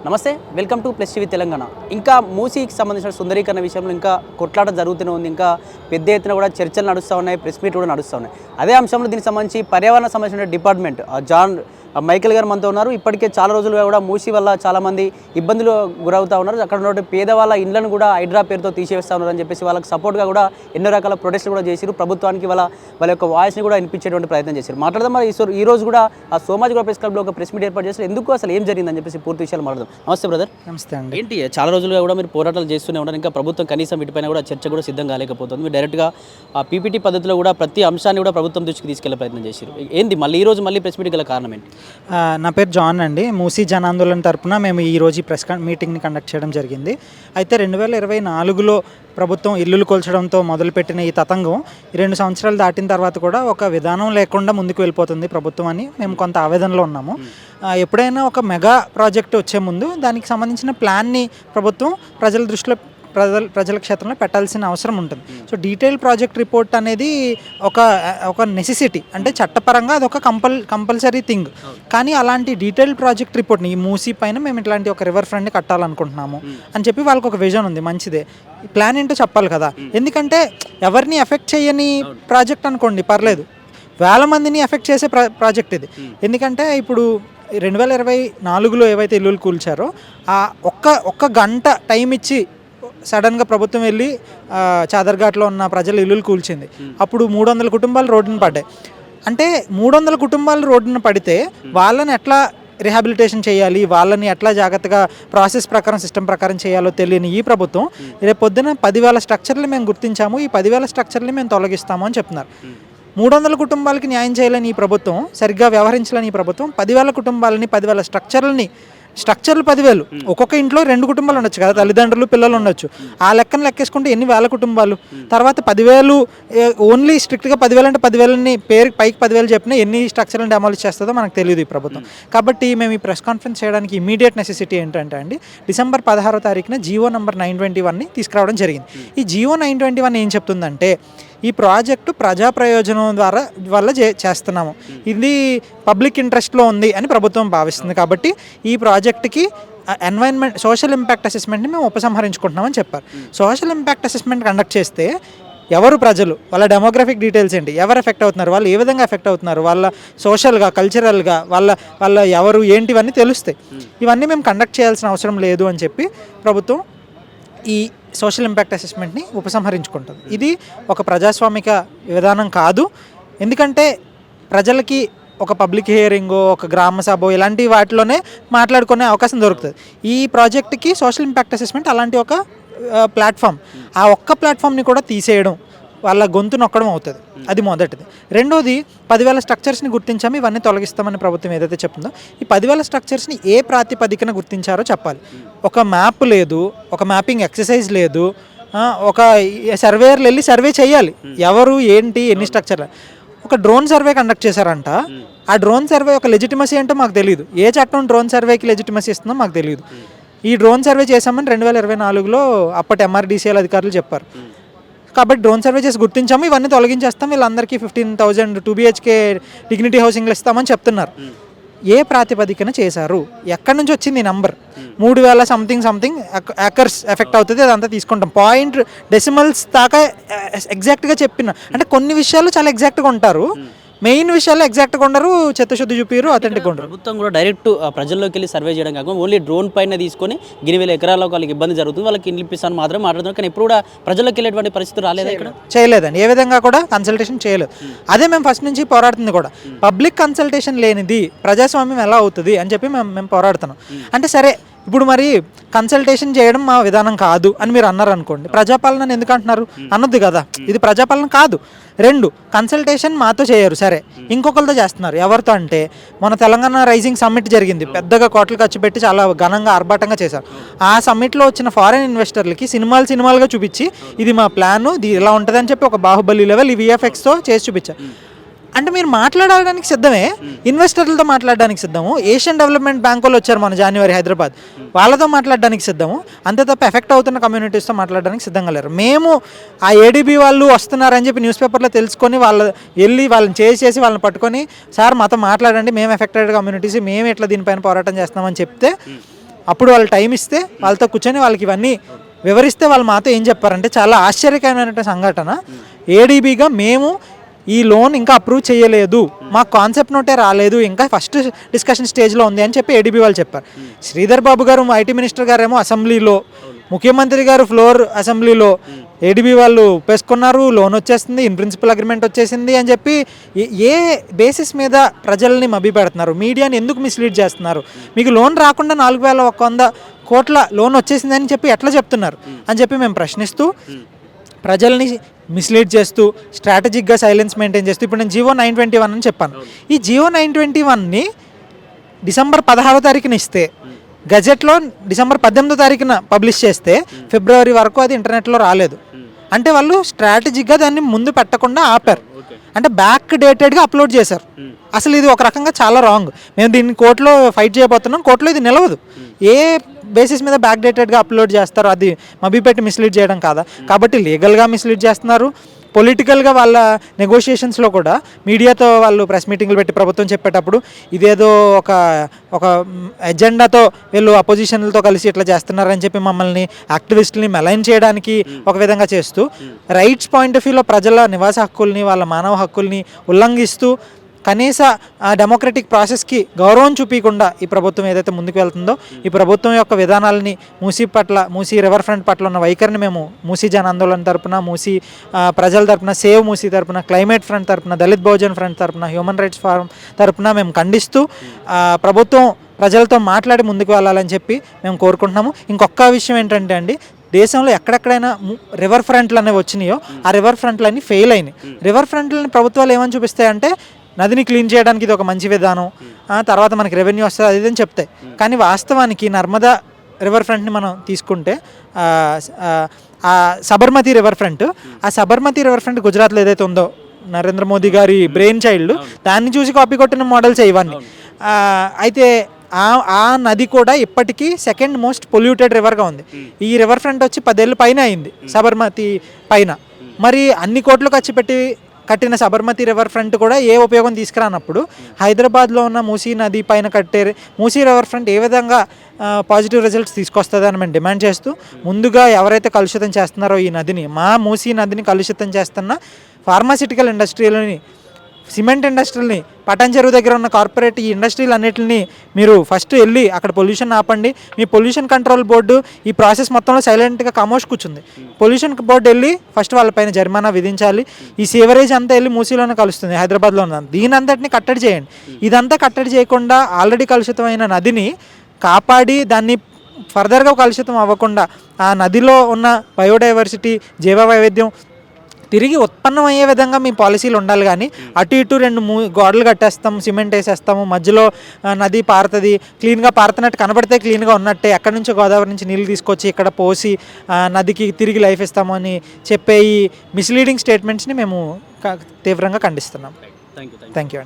నమస్తే, welcome to plus TV Telangana. ఇంకా మూసీకి సంబంధించిన సుందరీకరణ విషయంలో ఇంకా కొట్లాట జరుగుతూనే ఉంది. ఇంకా పెద్ద ఎత్తున కూడా చర్చలు నడుస్తూ ఉన్నాయి, ప్రెస్ మీట్ కూడా నడుస్తూ ఉన్నాయి. అదే అంశంలో దీనికి సంబంధించి పర్యావరణ సంబంధించిన డిపార్ట్మెంట్ జాన్ మైకేల్ గారు మనతో ఉన్నారు. ఇప్పటికే చాలా రోజులుగా కూడా మూసీ వల్ల చాలామంది ఇబ్బందులు గురవుతూ ఉన్నారు. అక్కడ ఉన్న పేదవాళ్ళ ఇండ్లను కూడా హైడ్రా పేరుతో తీసేస్తూ ఉన్నారని చెప్పేసి వాళ్ళకి సపోర్ట్గా కూడా ఎన్నో రకాల ప్రొటెస్ట్లు కూడా చేశారు. ప్రభుత్వానికి వాళ్ళ యొక్క వాయిస్ని కూడా వినిపించేటువంటి ప్రయత్నం చేశారు. మాట్లాడదాం మరి ఈ రోజు కూడా ఆ సోమాజిగూడ ప్రెస్ క్లబ్లో ఒక ప్రెస్ మీట్ ఏర్పాటు చేశారు. ఎందుకు అసలు ఏం జరిగిందని చెప్పేసి పూర్తి విషయాలు మాట్లాడదాం. నమస్తే బ్రదర్. నమస్తే అండి. ఏంటి చాలా రోజులుగా కూడా మీరు పోరాటాలు చేస్తూనే ఉన్నారు. ఇంకా ప్రభుత్వం కనీసం వీటిపైన కూడా చర్చ కూడా సిద్ధం కాలేకపోతుంది. మీరు డైరెక్ట్గా ఆ పీపీటీ పద్ధతిలో కూడా ప్రతి అంశాన్ని కూడా ప్రభుత్వం దృష్టికి తీసుకెళ్లే ప్రయత్నం చేశారు. ఏంది మళ్ళీ ఈ రోజు మళ్ళీ ప్రెస్ మీట్ గల కారణం ఏంటి? నా పేరు జాన్ అండి. మూసీ జన ఆందోళన తరపున మేము ఈరోజు ఈ ప్రెస్ మీటింగ్ని కండక్ట్ చేయడం జరిగింది. అయితే 2024లో ప్రభుత్వం ఇల్లులు కూల్చడంతో మొదలుపెట్టిన ఈ తతంగం 2 సంవత్సరాలు దాటిన తర్వాత కూడా ఒక విధానం లేకుండా ముందుకు వెళ్ళిపోతుంది ప్రభుత్వం అని మేము కొంత ఆవేదనలో ఉన్నాము. ఎప్పుడైనా ఒక మెగా ప్రాజెక్ట్ వచ్చే ముందు దానికి సంబంధించిన ప్లాన్ని ప్రభుత్వం ప్రజల క్షేత్రంలో పెట్టాల్సిన అవసరం ఉంటుంది. సో డీటెయిల్ ప్రాజెక్ట్ రిపోర్ట్ అనేది ఒక నెసెసిటీ, అంటే చట్టపరంగా అది ఒక కంపల్సరీ థింగ్. కానీ అలాంటి డీటెయిల్ ప్రాజెక్ట్ రిపోర్ట్ని ఈ మూసీ పైన మేము ఇట్లాంటి ఒక రివర్ ఫ్రంట్ని కట్టాలనుకుంటున్నాము అని చెప్పి వాళ్ళకి ఒక విజన్ ఉంది, మంచిదే. ప్లాన్ ఏంటో చెప్పాలి కదా. ఎందుకంటే ఎవరిని ఎఫెక్ట్ చేయని ప్రాజెక్ట్ అనుకోండి పర్లేదు, వేల మందిని ఎఫెక్ట్ చేసే ప్రాజెక్ట్ ఇది. ఎందుకంటే ఇప్పుడు 2024లో ఏవైతే ఇల్లులు కూల్చారో ఆ ఒక్క గంట టైం ఇచ్చి సడన్గా ప్రభుత్వం వెళ్ళి చాదర్ఘాట్లో ఉన్న ప్రజల ఇల్లులు కూల్చింది. అప్పుడు 300 కుటుంబాలు రోడ్డున పడ్డాయి. అంటే 300 కుటుంబాలు రోడ్డున పడితే వాళ్ళని ఎట్లా రిహాబిలిటేషన్ చేయాలి, వాళ్ళని ఎట్లా జాగ్రత్తగా ప్రాసెస్ ప్రకారం సిస్టమ్ ప్రకారం చేయాలో తెలియని ఈ ప్రభుత్వం రేపు పొద్దున 10,000 స్ట్రక్చర్లు మేము గుర్తించాము, ఈ 10,000 స్ట్రక్చర్లు మేము తొలగిస్తాము అని చెప్తున్నారు. 300 కుటుంబాలకి న్యాయం చేయాలని ఈ ప్రభుత్వం, సరిగ్గా వ్యవహరించాలని ఈ ప్రభుత్వం 10,000 కుటుంబాలని 10,000 స్ట్రక్చర్లు 10,000, ఒక్కొక్క ఇంట్లో 2 కుటుంబాలు ఉండొచ్చు కదా, తల్లిదండ్రులు పిల్లలు ఉండొచ్చు. ఆ లెక్కను లెక్కేసుకుంటే ఎన్ని వేల కుటుంబాలు. తర్వాత 10,000 ఓన్లీ స్ట్రిక్ట్గా 10,000 అంటే 10,000ని పైకి 10,000 చెప్పినా ఎన్ని స్ట్రక్చర్లను డెమాలిష్ చేస్తుందో మనకు తెలియదు ఈ ప్రభుత్వం. కాబట్టి మేము ఈ ప్రెస్ కాన్ఫరెన్స్ చేయడానికి ఇమీడియట్ నెసెసిటీ ఏంటంటే అండి, డిసెంబర్ 16వ తారీఖున జీవో నెంబర్ 921ని తీసుకురావడం జరిగింది. ఈ జీవో 921 ఏం చెప్తుందంటే, ఈ ప్రాజెక్టు ప్రజా ప్రయోజనం వల్ల చేస్తున్నాము, ఇది పబ్లిక్ ఇంట్రెస్ట్లో ఉంది అని ప్రభుత్వం భావిస్తుంది. కాబట్టి ఈ ప్రాజెక్టుకి ఎన్వైరన్మెంట్ సోషల్ ఇంపాక్ట్ అసెస్మెంట్ని మేము ఉపసంహరించుకుంటున్నామని చెప్పారు. సోషల్ ఇంపాక్ట్ అసెస్మెంట్ కండక్ట్ చేస్తే ఎవరు ప్రజలు, వాళ్ళ డెమోగ్రఫిక్ డీటెయిల్స్ ఏంటి, ఎవరు ఎఫెక్ట్ అవుతున్నారు, వాళ్ళు ఏ విధంగా ఎఫెక్ట్ అవుతున్నారు, వాళ్ళ సోషల్గా కల్చరల్గా వాళ్ళ ఎవరు ఏంటివన్నీ తెలుస్తాయి. ఇవన్నీ మేము కండక్ట్ చేయాల్సిన అవసరం లేదు అని చెప్పి ప్రభుత్వం ఈ సోషల్ ఇంపాక్ట్ అసెస్మెంట్ని ఉపసంహరించుకుంటుంది. ఇది ఒక ప్రజాస్వామిక విధానం కాదు. ఎందుకంటే ప్రజలకి ఒక పబ్లిక్ హియరింగో, ఒక గ్రామ సభ ఇలాంటి వాటిలోనే మాట్లాడుకునే అవకాశం దొరుకుతుంది. ఈ ప్రాజెక్ట్కి సోషల్ ఇంపాక్ట్ అసెస్మెంట్ అలాంటి ఒక ప్లాట్ఫామ్. ఆ ఒక్క ప్లాట్ఫామ్ని కూడా తీసేయడం, వాళ్ళ గొంతు నొక్కడం అవుతుంది. అది మొదటిది. రెండోది, 10,000 స్ట్రక్చర్స్ని గుర్తించాము, ఇవన్నీ తొలగిస్తామని ప్రభుత్వం ఏదైతే చెప్తుందో, ఈ 10,000 స్ట్రక్చర్స్ని ఏ ప్రాతిపదికన గుర్తించారో చెప్పాలి. ఒక మ్యాప్ లేదు, ఒక మ్యాపింగ్ ఎక్సర్సైజ్ లేదు, ఒక సర్వేయర్లు వెళ్ళి సర్వే చేయాలి ఎవరు ఏంటి ఎన్ని స్ట్రక్చర్లు. ఒక డ్రోన్ సర్వే కండక్ట్ చేశారంట. ఆ డ్రోన్ సర్వే ఒక లెజిటిమసీ ఏంటో మాకు తెలియదు. ఏ చట్టం డ్రోన్ సర్వేకి లెజిటిమసీ ఇస్తుందో మాకు తెలియదు. ఈ డ్రోన్ సర్వే చేశామని 2024లో అప్పటి MRDCL అధికారులు చెప్పారు. కాబట్టి డ్రోన్ సర్వే చేసి గుర్తించాము, ఇవన్నీ తొలగించేస్తాం, వీళ్ళందరికీ 15,000 2 BHK డిగ్నిటీ హౌసింగ్లు ఇస్తామని చెప్తున్నారు. ఏ ప్రాతిపదికన చేశారు, ఎక్కడి నుంచి వచ్చింది ఈ నంబర్? 3,000 సంథింగ్ ఏకర్స్ ఎఫెక్ట్ అవుతుంది, అదంతా తీసుకుంటాం. పాయింట్ డెసిమల్స్ దాకా ఎగ్జాక్ట్గా చెప్పిన, అంటే కొన్ని విషయాలు చాలా ఎగ్జాక్ట్గా ఉంటారు, మెయిన్ విషయాలు ఎగ్జాక్ట్గా ఉండరు, చిత్తశుద్ధి చూపిరు, అథెంటిక్ ఉండరు. ప్రభుత్వం కూడా డైరెక్ట్ ప్రజల్లోకి వెళ్ళి సర్వే చేయడం కాకుండా ఓన్లీ డ్రోన్ పైన తీసుకొని 1,000 ఎకరాలకు వాళ్ళకి ఇబ్బంది జరుగుతుంది, వాళ్ళకి ఇండ్లు ఇప్పిస్తాను మాత్రమే మాట్లాడుతున్నారు. కానీ ఎప్పుడు కూడా ప్రజల్లోకి వెళ్ళేటువంటి పరిస్థితి రాలేదు, ఇక్కడ చేయలేదండి. ఏ విధంగా కూడా కన్సల్టేషన్ చేయలేదు. అదే మేము ఫస్ట్ నుంచి పోరాడుతుంది కూడా. పబ్లిక్ కన్సల్టేషన్ లేనిది ప్రజాస్వామ్యం ఎలా అవుతుంది అని చెప్పి మేము పోరాడుతున్నాం. అంటే సరే, ఇప్పుడు మరి కన్సల్టేషన్ చేయడం మా విధానం కాదు అని మీరు అన్నారు అనుకోండి, ప్రజాపాలన ఎందుకు అంటున్నారు అనొద్దు కదా, ఇది ప్రజాపాలన కాదు. 2, కన్సల్టేషన్ మాతో చేయరు, సరే ఇంకొకరితో చేస్తున్నారు. ఎవరితో అంటే, మన తెలంగాణ రైజింగ్ సమ్మిట్ జరిగింది, పెద్దగా కోట్లు ఖర్చు పెట్టి చాలా ఘనంగా ఆర్భాటంగా చేశారు. ఆ సమ్మిట్లో వచ్చిన ఫారెన్ ఇన్వెస్టర్లకి సినిమాలుగా చూపించి ఇది మా ప్లాను, ఇది ఇలా ఉంటుంది అని చెప్పి ఒక బాహుబలి లెవెల్ ఈ VFXతో చేసి చూపించారు. అంటే మీరు మాట్లాడడానికి సిద్ధమే, ఇన్వెస్టర్లతో మాట్లాడడానికి సిద్ధము. ఏషియన్ డెవలప్మెంట్ బ్యాంక్ వాళ్ళు వచ్చారు మన జనవరి హైదరాబాద్, వాళ్ళతో మాట్లాడడానికి సిద్ధము. అంతే తప్ప ఎఫెక్ట్ అవుతున్న కమ్యూనిటీస్తో మాట్లాడడానికి సిద్ధంగా లేరు. మేము ఆ ADB వాళ్ళు వస్తున్నారని చెప్పి న్యూస్ పేపర్లో తెలుసుకొని వాళ్ళని చేసి వాళ్ళని పట్టుకొని, సార్ మాతో మాట్లాడండి, మేము ఎఫెక్టెడ్ కమ్యూనిటీస్, మేము ఎట్లా దీనిపైన పోరాటం చేస్తున్నామని చెప్తే అప్పుడు వాళ్ళు టైం ఇస్తే వాళ్ళతో కూర్చొని వాళ్ళకి ఇవన్నీ వివరిస్తే వాళ్ళు మాతో ఏం చెప్పారంటే చాలా ఆశ్చర్యకరమైన సంఘటన. ఏడీబీగా మేము ఈ లోన్ ఇంకా అప్రూవ్ చేయలేదు, మాకు కాన్సెప్ట్ నోటే రాలేదు, ఇంకా ఫస్ట్ డిస్కషన్ స్టేజ్లో ఉంది అని చెప్పి ఏడీబీ వాళ్ళు చెప్పారు. శ్రీధర్ బాబు గారు ఐటీ మినిస్టర్ గారేమో అసెంబ్లీలో, ముఖ్యమంత్రి గారు ఫ్లోర్ అసెంబ్లీలో ఏడీబీ వాళ్ళు ఒప్పేసుకున్నారు, లోన్ వచ్చేస్తుంది, ఇన్ ప్రిన్సిపల్ అగ్రిమెంట్ వచ్చేసింది అని చెప్పి ఏ బేసిస్ మీద ప్రజల్ని మభ్య పెడుతున్నారు? మీడియాని ఎందుకు మిస్లీడ్ చేస్తున్నారు? మీకు లోన్ రాకుండా 4,100 కోట్ల లోన్ వచ్చేసింది అని చెప్పి ఎట్లా చెప్తున్నారు అని చెప్పి మేము ప్రశ్నిస్తూ, ప్రజల్ని మిస్లీడ్ చేస్తూ స్ట్రాటజిక్గా సైలెన్స్ మెయింటైన్ చేస్తూ, ఇప్పుడు నేను జియో 921 అని చెప్పాను. ఈ జియో 921ని డిసెంబర్ 16వ తారీఖున ఇస్తే, గజెట్లో డిసెంబర్ 18వ తారీఖున పబ్లిష్ చేస్తే, ఫిబ్రవరి వరకు అది ఇంటర్నెట్లో రాలేదు. అంటే వాళ్ళు స్ట్రాటజిక్గా దాన్ని ముందు పెట్టకుండా ఆపారు, అంటే బ్యాక్ డేటెడ్గా అప్లోడ్ చేశారు. అసలు ఇది ఒక రకంగా చాలా రాంగ్. మేము దీన్ని కోర్టులో ఫైట్ చేయబోతున్నాం, కోర్టులో ఇది నిలవదు. ఏ బేసిస్ మీద బ్యాక్ డేటెడ్గా అప్లోడ్ చేస్తారు? అది మభ్యపెట్టి మిస్లీడ్ చేయడం కాదా? కాబట్టి లీగల్గా మిస్లీడ్ చేస్తున్నారు, పొలిటికల్గా వాళ్ళ నెగోషియేషన్స్లో కూడా మీడియాతో వాళ్ళు ప్రెస్ మీటింగ్లు పెట్టి ప్రభుత్వం చెప్పేటప్పుడు ఇదేదో ఒక ఎజెండాతో వీళ్ళు అపోజిషన్లతో కలిసి ఇట్లా చేస్తున్నారని చెప్పి మమ్మల్ని యాక్టివిస్టులని మెలైన్ చేయడానికి ఒక విధంగా చేస్తూ, రైట్స్ పాయింట్ ఆఫ్ వ్యూలో ప్రజల నివాస హక్కుల్ని, వాళ్ళ మానవ హక్కుల్ని ఉల్లంఘిస్తూ, కనీస డెమోక్రటిక్ ప్రాసెస్కి గౌరవం చూపించకుండా ఈ ప్రభుత్వం ఏదైతే ముందుకు వెళ్తుందో, ఈ ప్రభుత్వం యొక్క విధానాలని మూసీ రివర్ ఫ్రంట్ పట్ల ఉన్న వైఖరిని మేము మూసీ జన ఆందోళన తరపున, మూసీ ప్రజల తరపున, సేవ్ మూసీ తరపున, క్లైమేట్ ఫ్రంట్ తరపున, దళిత్ బహుజన్ ఫ్రంట్ తరపున, హ్యూమన్ రైట్స్ ఫోరం తరపున మేము ఖండిస్తూ ప్రభుత్వం ప్రజలతో మాట్లాడి ముందుకు వెళ్ళాలని చెప్పి మేము కోరుకుంటున్నాము. ఇంకొక విషయం ఏంటంటే అండి, దేశంలో ఎక్కడెక్కడైనా రివర్ ఫ్రంట్లు అనేవి వచ్చినాయో ఆ రివర్ ఫ్రంట్లన్నీ ఫెయిల్ అయినాయి. రివర్ ఫ్రంట్లని ప్రభుత్వాలు ఏమని చూపిస్తాయంటే నదిని క్లీన్ చేయడానికి ఇది ఒక మంచి విధానం, తర్వాత మనకి రెవెన్యూ వస్తుంది అది అని చెప్తాయి. కానీ వాస్తవానికి నర్మదా రివర్ ఫ్రంట్ని మనం తీసుకుంటే, సబర్మతి రివర్ ఫ్రంట్, ఆ సబర్మతి రివర్ ఫ్రంట్ గుజరాత్లో ఏదైతే ఉందో, నరేంద్ర మోదీ గారి బ్రెయిన్ చైల్డ్, దాన్ని చూసి కాపీ కొట్టిన మోడల్స్ ఇవన్నీ. అయితే ఆ నది కూడా ఇప్పటికీ సెకండ్ మోస్ట్ పొల్యూటెడ్ రివర్గా ఉంది. ఈ రివర్ ఫ్రంట్ వచ్చి 10 ఏళ్ళ పైన అయింది సబర్మతి పైన. మరి అన్ని కోట్లు ఖర్చు పెట్టి కట్టిన సబర్మతి రివర్ ఫ్రంట్ కూడా ఏ ఉపయోగం తీసుకురానప్పుడు, హైదరాబాద్లో ఉన్న మూసీ నది పైన కట్టే మూసీ రివర్ ఫ్రంట్ ఏ విధంగా పాజిటివ్ రిజల్ట్స్ తీసుకొస్తుందని మేము డిమాండ్ చేస్తూ, ముందుగా ఎవరైతే కలుషితం చేస్తున్నారో ఈ నదిని, మా మూసీ నదిని కలుషితం చేస్తున్న ఫార్మాసిటికల్ ఇండస్ట్రీలని, సిమెంట్ ఇండస్ట్రీలని, పటాన్ చెరువు దగ్గర ఉన్న కార్పొరేట్ ఈ ఇండస్ట్రీలు అన్నిటిని మీరు ఫస్ట్ వెళ్ళి అక్కడ పొల్యూషన్ ఆపండి. మీ పొల్యూషన్ కంట్రోల్ బోర్డు ఈ ప్రాసెస్ మొత్తంలో సైలెంట్గా ఖమోష్ కూర్చుంది. పొల్యూషన్ బోర్డు వెళ్ళి ఫస్ట్ వాళ్ళపైన జరిమానా విధించాలి. ఈ సీవరేజ్ అంతా వెళ్ళి మూసీలోనే కలుస్తుంది, హైదరాబాద్లో ఉన్న దీని అంతటిని కట్టడి చేయండి. ఇదంతా కట్టడి చేయకుండా ఆల్రెడీ కలుషితమైన నదిని కాపాడి, దాన్ని ఫర్దర్గా కలుషితం అవ్వకుండా ఆ నదిలో ఉన్న బయోడైవర్సిటీ, జీవ వైవిధ్యం తిరిగి ఉత్పన్నం అయ్యే విధంగా మీ పాలసీలు ఉండాలి. కానీ అటు ఇటు 2 గోడలు కట్టేస్తాము, సిమెంట్ వేసేస్తాము, మధ్యలో నది పారుతుంది, క్లీన్గా పారుతున్నట్టు కనబడితే క్లీన్గా ఉన్నట్టే, ఎక్కడి నుంచో గోదావరి నుంచి నీళ్ళు తీసుకొచ్చి ఇక్కడ పోసి నదికి తిరిగి లైఫ్ ఇస్తాము అని చెప్పే ఈ మిస్లీడింగ్ స్టేట్మెంట్స్ని మేము తీవ్రంగా ఖండిస్తున్నాం. థ్యాంక్ యూ అండి.